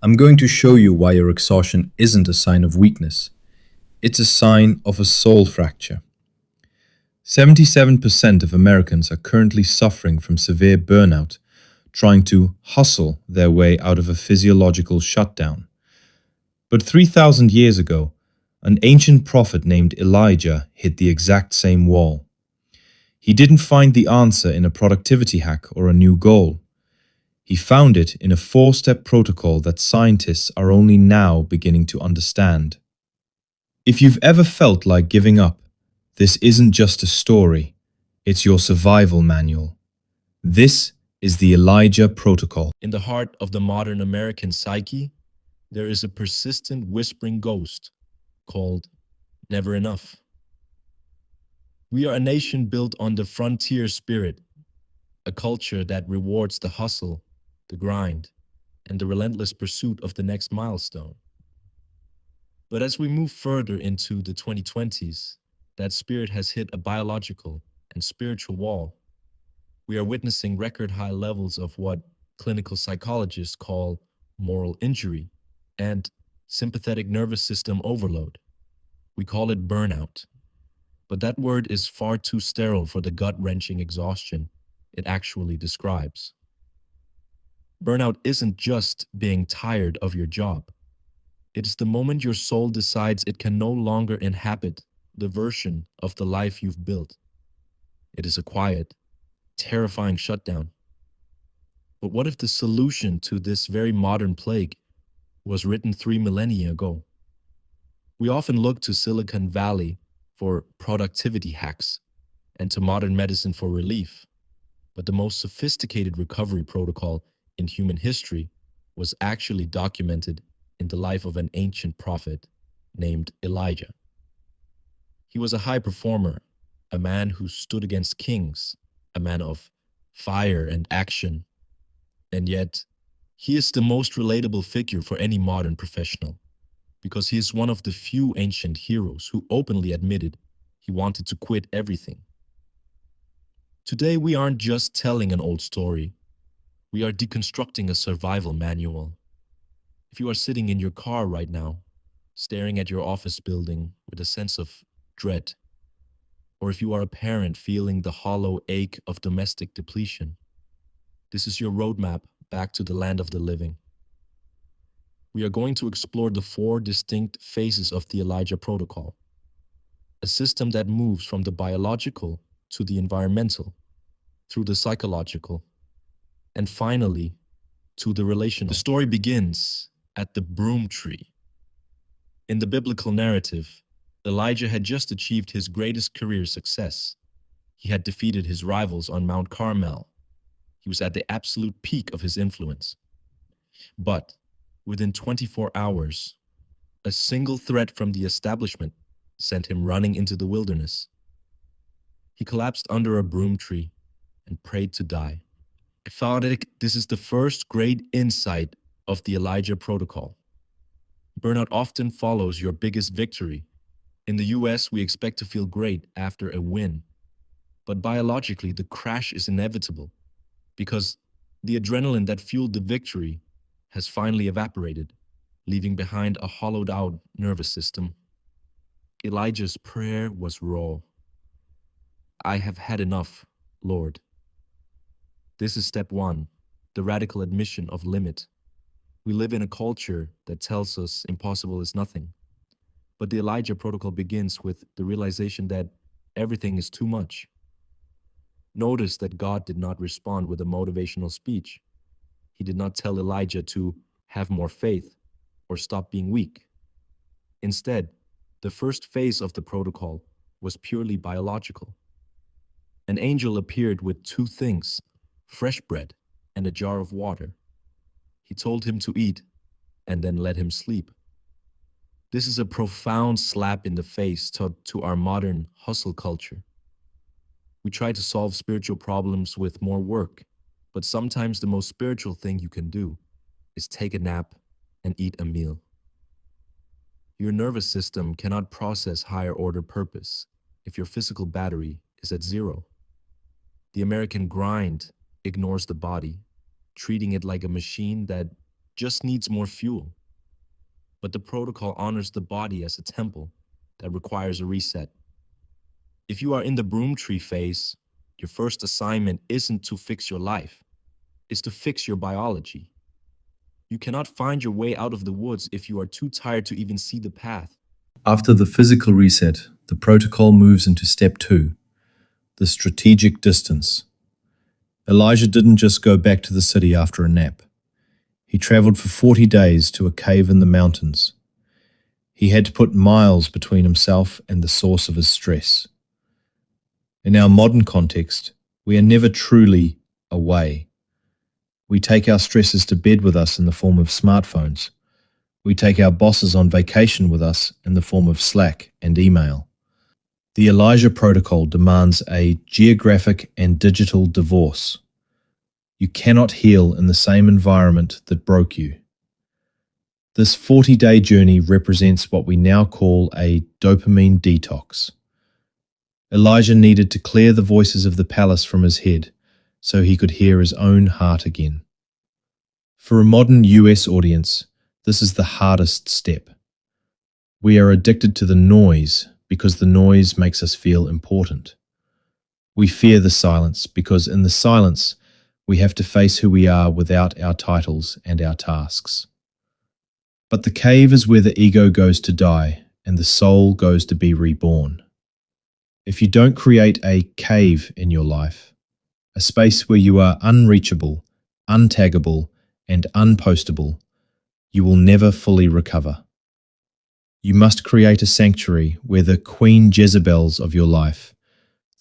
I'm going to show you why your exhaustion isn't a sign of weakness. It's a sign of a soul fracture. 77% of Americans are currently suffering from severe burnout, trying to hustle their way out of a physiological shutdown. But 3,000 years ago, an ancient prophet named Elijah hit the exact same wall. He didn't find the answer in a productivity hack or a new goal. He found it in a four-step protocol that scientists are only now beginning to understand. If you've ever felt like giving up, this isn't just a story, it's your survival manual. This is the Elijah Protocol. In the heart of the modern American psyche, there is a persistent whispering ghost called never enough. We are a nation built on the frontier spirit, a culture that rewards the hustle, the grind, and the relentless pursuit of the next milestone. But as we move further into the 2020s, that spirit has hit a biological and spiritual wall. We are witnessing record high levels of what clinical psychologists call moral injury and sympathetic nervous system overload. We call it burnout. But that word is far too sterile for the gut-wrenching exhaustion it actually describes. Burnout isn't just being tired of your job. It is the moment your soul decides it can no longer inhabit the version of the life you've built. It is a quiet, terrifying shutdown. But what if the solution to this very modern plague was written 3 millennia ago? We often look to Silicon Valley for productivity hacks and to modern medicine for relief. But the most sophisticated recovery protocol in human history was actually documented in the life of an ancient prophet named Elijah. He was a high performer, a man who stood against kings, a man of fire and action. And yet, he is the most relatable figure for any modern professional, because he is one of the few ancient heroes who openly admitted he wanted to quit everything. Today, we aren't just telling an old story. We are deconstructing a survival manual. If you are sitting in your car right now, staring at your office building with a sense of dread, or if you are a parent feeling the hollow ache of domestic depletion, this is your roadmap back to the land of the living. We are going to explore the four distinct phases of the Elijah Protocol, a system that moves from the biological to the environmental, through the psychological, and finally, to the relational. The story begins at the Broom Tree. In the biblical narrative, Elijah had just achieved his greatest career success. He had defeated his rivals on Mount Carmel. He was at the absolute peak of his influence. But within 24 hours, a single threat from the establishment sent him running into the wilderness. He collapsed under a broom tree and prayed to die. I thought this is the first great insight of the Elijah Protocol. Burnout often follows your biggest victory. In the US, we expect to feel great after a win. But biologically, the crash is inevitable because the adrenaline that fueled the victory has finally evaporated, leaving behind a hollowed-out nervous system. Elijah's prayer was raw. I have had enough, Lord. This is step one, the radical admission of limit. We live in a culture that tells us impossible is nothing. But the Elijah Protocol begins with the realization that everything is too much. Notice that God did not respond with a motivational speech. He did not tell Elijah to have more faith or stop being weak. Instead, the first phase of the protocol was purely biological. An angel appeared with two things, fresh bread and a jar of water. He told him to eat and then let him sleep. This is a profound slap in the face to our modern hustle culture. We try to solve spiritual problems with more work, but sometimes the most spiritual thing you can do is take a nap and eat a meal. Your nervous system cannot process higher order purpose if your physical battery is at zero. The American grind ignores the body, treating it like a machine that just needs more fuel. But the protocol honors the body as a temple that requires a reset. If you are in the Broom Tree phase, your first assignment isn't to fix your life, it's to fix your biology. You cannot find your way out of the woods if you are too tired to even see the path. After the physical reset, the protocol moves into step 2, the strategic distance. Elijah didn't just go back to the city after a nap. He traveled for 40 days to a cave in the mountains. He had to put miles between himself and the source of his stress. In our modern context, we are never truly away. We take our stresses to bed with us in the form of smartphones. We take our bosses on vacation with us in the form of Slack and email. The Elijah Protocol demands a geographic and digital divorce. You cannot heal in the same environment that broke you. This 40-day journey represents what we now call a dopamine detox. Elijah needed to clear the voices of the palace from his head so he could hear his own heart again. For a modern US audience, this is the hardest step. We are addicted to the noise because the noise makes us feel important. We fear the silence because in the silence, we have to face who we are without our titles and our tasks. But the cave is where the ego goes to die and the soul goes to be reborn. If you don't create a cave in your life, a space where you are unreachable, untaggable, and unpostable, you will never fully recover. You must create a sanctuary where the Queen Jezebels of your life,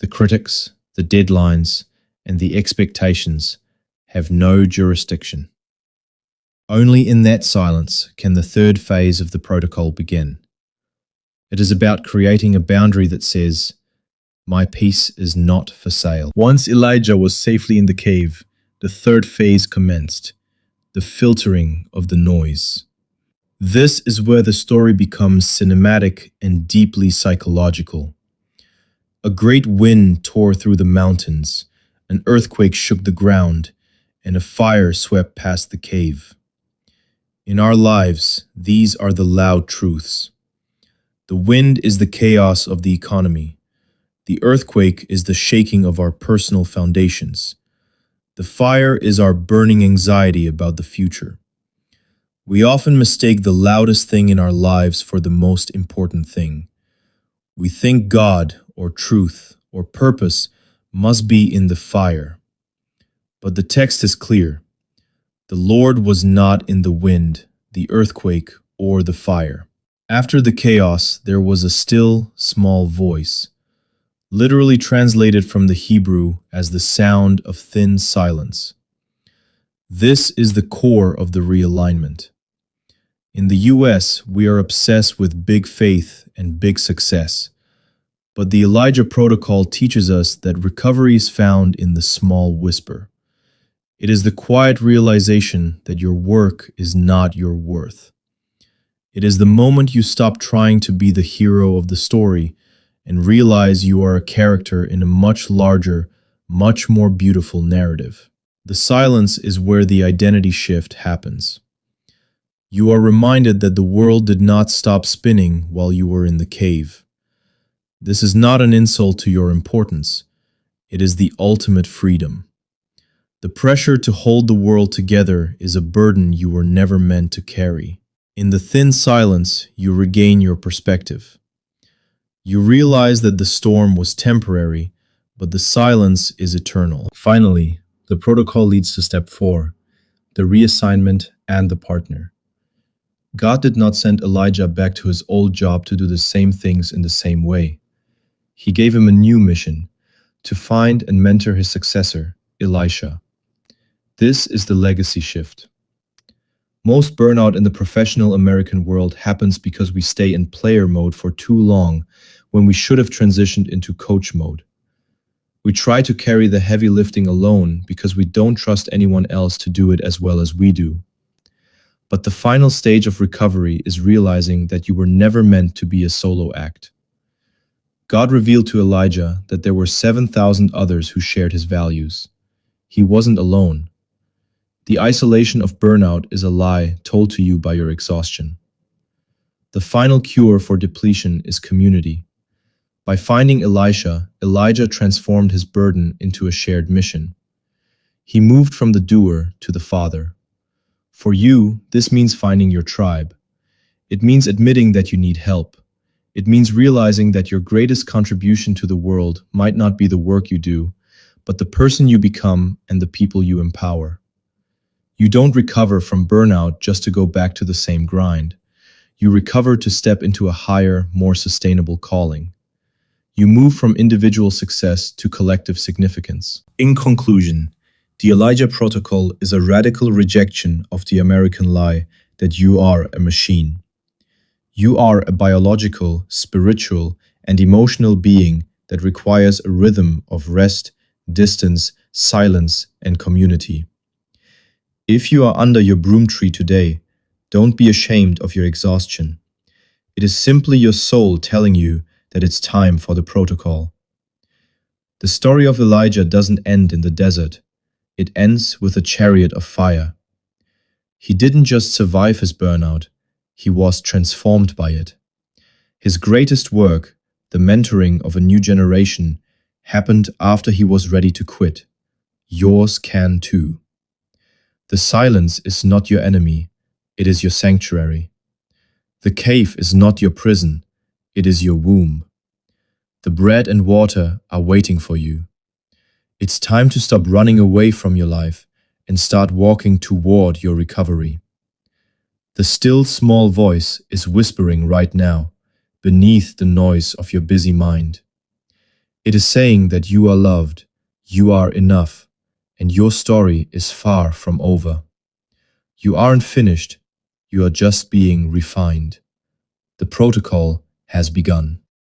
the critics, the deadlines, and the expectations have no jurisdiction. Only in that silence can the third phase of the protocol begin. It is about creating a boundary that says, "My peace is not for sale." Once Elijah was safely in the cave, the third phase commenced, the filtering of the noise. This is where the story becomes cinematic and deeply psychological. A great wind tore through the mountains, an earthquake shook the ground, and a fire swept past the cave. In our lives, these are the loud truths. The wind is the chaos of the economy. The earthquake is the shaking of our personal foundations. The fire is our burning anxiety about the future. We often mistake the loudest thing in our lives for the most important thing. We think God or truth or purpose must be in the fire. But the text is clear. The Lord was not in the wind, the earthquake, or the fire. After the chaos, there was a still, small voice, literally translated from the Hebrew as the sound of thin silence. This is the core of the realignment. In the US, we are obsessed with big faith and big success. But the Elijah Protocol teaches us that recovery is found in the small whisper. It is the quiet realization that your work is not your worth. It is the moment you stop trying to be the hero of the story and realize you are a character in a much larger, much more beautiful narrative. The silence is where the identity shift happens. You are reminded that the world did not stop spinning while you were in the cave. This is not an insult to your importance. It is the ultimate freedom. The pressure to hold the world together is a burden you were never meant to carry. In the thin silence, you regain your perspective. You realize that the storm was temporary, but the silence is eternal. Finally, the protocol leads to step 4, the reassignment and the partner. God did not send Elijah back to his old job to do the same things in the same way. He gave him a new mission, to find and mentor his successor, Elisha. This is the legacy shift. Most burnout in the professional American world happens because we stay in player mode for too long when we should have transitioned into coach mode. We try to carry the heavy lifting alone because we don't trust anyone else to do it as well as we do. But the final stage of recovery is realizing that you were never meant to be a solo act. God revealed to Elijah that there were 7,000 others who shared his values. He wasn't alone. The isolation of burnout is a lie told to you by your exhaustion. The final cure for depletion is community. By finding Elisha, Elijah transformed his burden into a shared mission. He moved from the doer to the father. For you, this means finding your tribe. It means admitting that you need help. It means realizing that your greatest contribution to the world might not be the work you do, but the person you become and the people you empower. You don't recover from burnout just to go back to the same grind. You recover to step into a higher, more sustainable calling. You move from individual success to collective significance. In conclusion, the Elijah Protocol is a radical rejection of the American lie that you are a machine. You are a biological, spiritual, and emotional being that requires a rhythm of rest, distance, silence, and community. If you are under your broom tree today, don't be ashamed of your exhaustion. It is simply your soul telling you that it's time for the protocol. The story of Elijah doesn't end in the desert. It ends with a chariot of fire. He didn't just survive his burnout, he was transformed by it. His greatest work, the mentoring of a new generation, happened after he was ready to quit. Yours can too. The silence is not your enemy, it is your sanctuary. The cave is not your prison, it is your womb. The bread and water are waiting for you. It's time to stop running away from your life and start walking toward your recovery. The still small voice is whispering right now, beneath the noise of your busy mind. It is saying that you are loved, you are enough, and your story is far from over. You aren't finished, you are just being refined. The protocol has begun.